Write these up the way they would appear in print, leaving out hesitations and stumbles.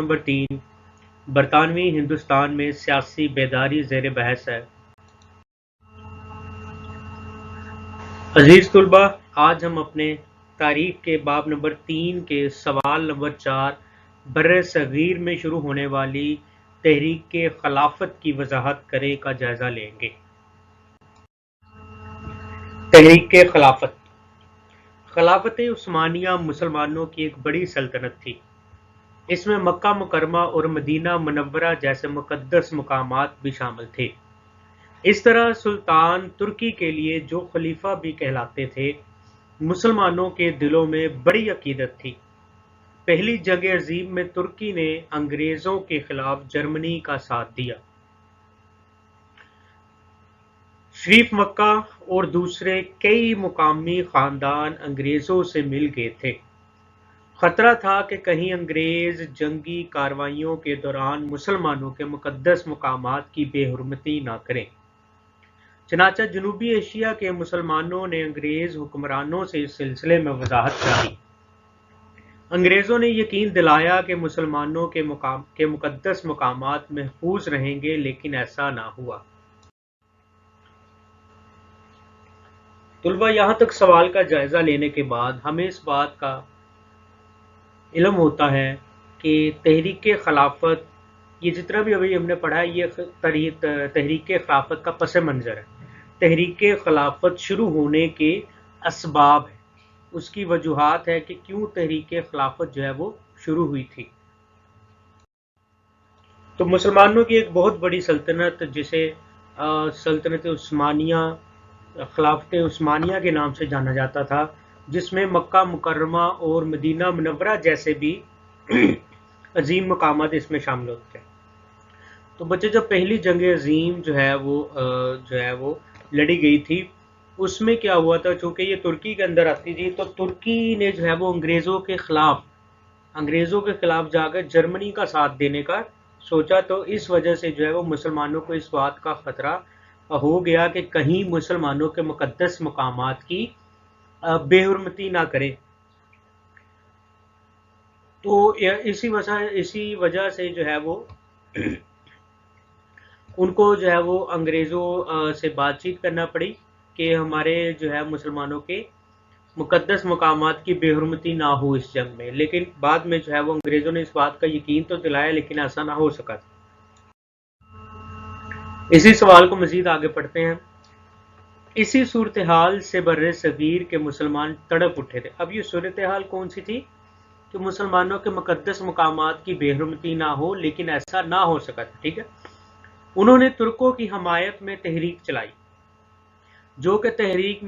Number 3 برطانوی ہندوستان میں سیاسی بیداری زیر بحث ہے۔ عزیز طلبہ، آج ہم اپنے تاریخ کے باب نمبر 3 کے سوال نمبر 4 بر صغیر میں شروع ہونے والی تحریک خلافت کی وضاحت کریں کا جائزہ لیں گے۔ تحریک خلافت خلافت عثمانیہ مسلمانوں کی ایک بڑی سلطنت تھی۔ اس میں مکہ مکرمہ اور مدینہ منورہ جیسے مقدس مقامات بھی شامل تھے۔ اس طرح سلطان ترکی کے لیے جو خلیفہ بھی کہلاتے تھے، مسلمانوں کے دلوں میں بڑی عقیدت تھی۔ پہلی جنگ عظیم میں ترکی نے انگریزوں کے خلاف جرمنی کا ساتھ دیا۔ شریف مکہ اور دوسرے کئی مقامی خاندان انگریزوں سے مل گئے تھے۔ خطرہ تھا کہ کہیں انگریز جنگی کارروائیوں کے دوران مسلمانوں کے مقدس مقامات کی بے حرمتی نہ کریں۔ چنانچہ جنوبی ایشیا کے مسلمانوں نے انگریز حکمرانوں سے اس سلسلے میں وضاحت چاہی۔ انگریزوں نے یقین دلایا کہ مسلمانوں کے مقدس مقامات محفوظ رہیں گے، لیکن ایسا نہ ہوا۔ طلبہ، یہاں تک سوال کا جائزہ لینے کے بعد ہمیں اس بات کا علم ہوتا ہے کہ تحریک خلافت، یہ جتنا بھی ابھی ہم نے پڑھا ہے، یہ تحریک خلافت کا پس منظر ہے۔ تحریک خلافت شروع ہونے کے اسباب ہیں، اس کی وجوہات ہے کہ کیوں تحریک خلافت جو ہے وہ شروع ہوئی تھی۔ تو مسلمانوں کی ایک بہت بڑی سلطنت، جسے سلطنت عثمانیہ، خلافت عثمانیہ کے نام سے جانا جاتا تھا، جس میں مکہ مکرمہ اور مدینہ منورہ جیسے بھی عظیم مقامات اس میں شامل ہوتے ہیں۔ تو بچے، جب پہلی جنگ عظیم جو ہے وہ لڑی گئی تھی، اس میں کیا ہوا تھا، چونکہ یہ ترکی کے اندر آتی تھی، تو ترکی نے جو ہے وہ انگریزوں کے خلاف جا کر جرمنی کا ساتھ دینے کا سوچا۔ تو اس وجہ سے جو ہے وہ مسلمانوں کو اس بات کا خطرہ ہو گیا کہ کہیں مسلمانوں کے مقدس مقامات کی بے حرمتی نہ کرے۔ تو اسی وجہ سے جو ہے وہ ان کو جو ہے وہ انگریزوں سے بات چیت کرنا پڑی کہ ہمارے جو ہے مسلمانوں کے مقدس مقامات کی بے حرمتی نہ ہو اس جنگ میں۔ لیکن بعد میں جو ہے وہ انگریزوں نے اس بات کا یقین تو دلایا، لیکن ایسا نہ ہو سکا۔ اسی سوال کو مزید آگے پڑھتے ہیں۔ اسی صورتحال سے بر صغیر کے مسلمان تڑپ اٹھے تھے۔ اب یہ صورتحال کون سی تھی؟ کہ مسلمانوں کے مقدس مقامات کی بے حرمتی نہ ہو، لیکن ایسا نہ ہو سکا تھا، ٹھیک ہے۔ انہوں نے ترکوں کی حمایت میں تحریک چلائی، جو کہ تحریک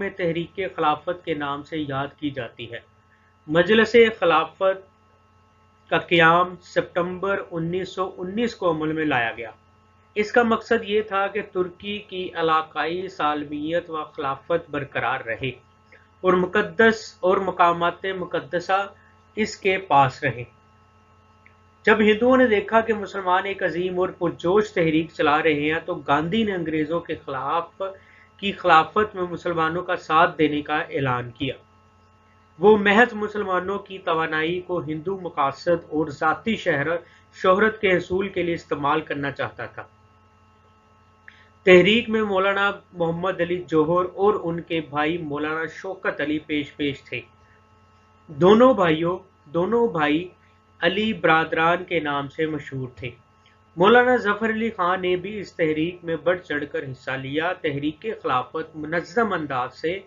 خلافت کے نام سے یاد کی جاتی ہے۔ مجلس خلافت کا قیام ستمبر 1919 کو عمل میں لایا گیا۔ اس کا مقصد یہ تھا کہ ترکی کی علاقائی سالمیت و خلافت برقرار رہے اور مقامات مقدسہ اس کے پاس رہیں۔ جب ہندوؤں نے دیکھا کہ مسلمان ایک عظیم اور پرجوش تحریک چلا رہے ہیں، تو گاندھی نے انگریزوں کے خلافت میں مسلمانوں کا ساتھ دینے کا اعلان کیا۔ وہ محض مسلمانوں کی توانائی کو ہندو مقاصد اور ذاتی شہرت کے حصول کے لیے استعمال کرنا چاہتا تھا۔ تحریک میں مولانا محمد علی جوہر اور ان کے بھائی مولانا شوکت علی پیش تھے۔ دونوں بھائی علی برادران کے نام سے مشہور تھے۔ مولانا ظفر علی خان نے بھی اس تحریک میں بڑھ چڑھ کر حصہ لیا۔ تحریک خلافت منظم انداز سے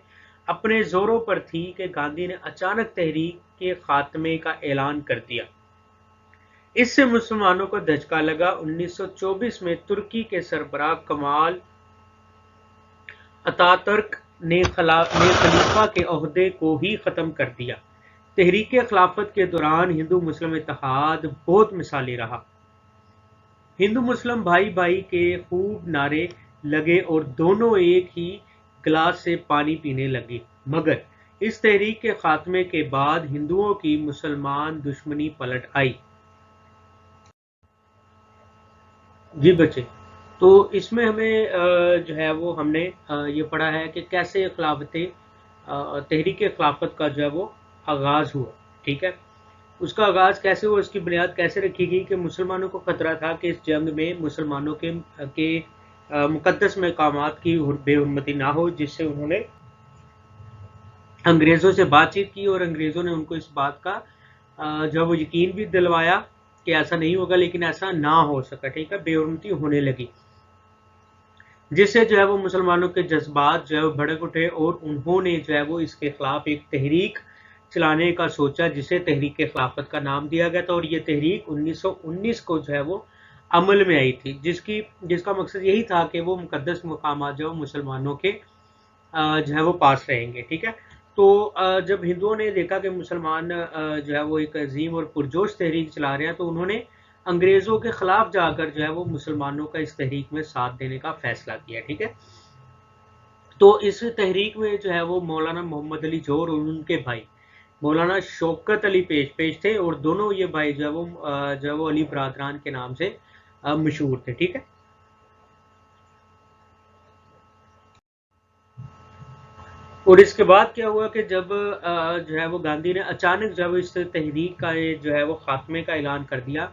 اپنے زوروں پر تھی کہ گاندھی نے اچانک تحریک کے خاتمے کا اعلان کر دیا۔ اس سے مسلمانوں کو دھچکا لگا۔ 1924 میں ترکی کے سربراہ کمال اتاترک نے خلیفہ کے عہدے کو ہی ختم کر دیا۔ تحریک خلافت کے دوران ہندو مسلم اتحاد بہت مثالی رہا۔ ہندو مسلم بھائی کے خوب نعرے لگے اور دونوں ایک ہی گلاس سے پانی پینے لگے، مگر اس تحریک کے خاتمے کے بعد ہندوؤں کی مسلمان دشمنی پلٹ آئی۔ جی بچے، تو اس میں ہمیں جو ہے وہ ہم نے یہ پڑھا ہے کہ کیسے تحریک خلافت کا جو ہے وہ آغاز ہوا، ٹھیک ہے۔ اس کا آغاز کیسے ہوا، اس کی بنیاد کیسے رکھی گئی کہ مسلمانوں کو خطرہ تھا کہ اس جنگ میں مسلمانوں کے مقدس مقامات کی بے حرمتی نہ ہو، جس سے انہوں نے انگریزوں سے بات چیت کی اور انگریزوں نے ان کو اس بات کا جب وہ یقین بھی دلوایا کہ ایسا نہیں ہوگا، لیکن ایسا نہ ہو سکا، ٹھیک ہے، بے حرمتی ہونے لگی، جس سے جو ہے وہ مسلمانوں کے جذبات جو ہے وہ بھڑک اٹھے اور انہوں نے جو ہے وہ اس کے خلاف ایک تحریک چلانے کا سوچا، جسے تحریک خلافت کا نام دیا گیا تھا، اور یہ تحریک 1919 کو جو ہے وہ عمل میں آئی تھی، جس کا مقصد یہی تھا کہ وہ مقدس مقامات جو مسلمانوں کے جو ہے وہ پاس رہیں گے، ٹھیک ہے۔ تو جب ہندوؤں نے دیکھا کہ مسلمان جو ہے وہ ایک عظیم اور پرجوش تحریک چلا رہے ہیں، تو انہوں نے انگریزوں کے خلاف جا کر جو ہے وہ مسلمانوں کا اس تحریک میں ساتھ دینے کا فیصلہ کیا، ٹھیک ہے۔ تو اس تحریک میں جو ہے وہ مولانا محمد علی جوہر اور ان کے بھائی مولانا شوکت علی پیش تھے، اور دونوں یہ بھائی جو ہے وہ علی برادران کے نام سے مشہور تھے، ٹھیک ہے۔ اور اس کے بعد کیا ہوا کہ جب جو ہے وہ گاندھی نے اچانک جب اس تحریک کا جو ہے وہ خاتمے کا اعلان کر دیا،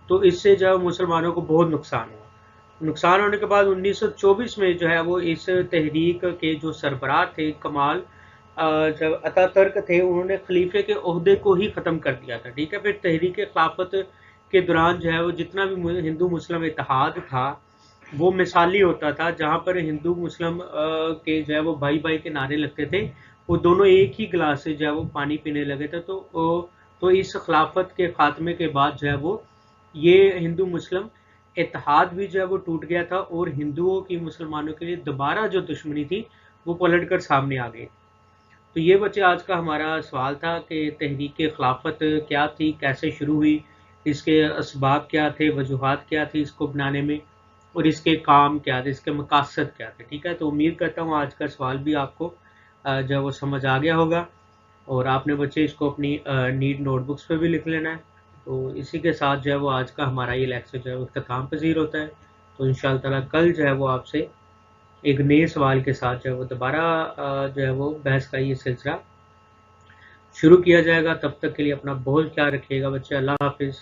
تو اس سے جو مسلمانوں کو بہت نقصان ہوا۔ نقصان ہونے کے بعد 1924 میں جو ہے وہ اس تحریک کے جو سربراہ تھے کمال جب اتا ترک تھے، انہوں نے خلیفے کے عہدے کو ہی ختم کر دیا تھا، ٹھیک ہے۔ پھر تحریک خلافت کے دوران جو ہے وہ جتنا بھی ہندو مسلم اتحاد تھا وہ مثالی ہوتا تھا، جہاں پر ہندو مسلم کے جو ہے وہ بھائی بھائی کے نعرے لگتے تھے، وہ دونوں ایک ہی گلاس سے جو ہے وہ پانی پینے لگے تھے۔ تو اس خلافت کے خاتمے کے بعد جو ہے وہ یہ ہندو مسلم اتحاد بھی جو ہے وہ ٹوٹ گیا تھا، اور ہندوؤں کی مسلمانوں کے لیے دوبارہ جو دشمنی تھی وہ پلٹ کر سامنے آ گئی۔ تو یہ بچے آج کا ہمارا سوال تھا کہ تحریک خلافت کیا تھی، کیسے شروع ہوئی، اس کے اسباب کیا تھے، وجوہات کیا تھی اس کو بنانے میں، اور اس کے کام کیا تھے، اس کے مقاصد کیا تھے، ٹھیک ہے۔ تو امید کرتا ہوں آج کا سوال بھی آپ کو جو ہے وہ سمجھ آ گیا ہوگا، اور آپ نے بچے اس کو اپنی نیٹ نوٹ بکس پہ بھی لکھ لینا ہے۔ تو اسی کے ساتھ جو ہے وہ آج کا ہمارا یہ لیکچر جو ہے وہ اختتام پذیر ہوتا ہے۔ تو انشاءاللہ تعالیٰ کل جو ہے وہ آپ سے ایک نئے سوال کے ساتھ جو ہے وہ دوبارہ جو ہے وہ بحث کا یہ سلسلہ شروع کیا جائے گا۔ تب تک کے لیے اپنا بہت خیال رکھیے گا بچے، اللہ حافظ۔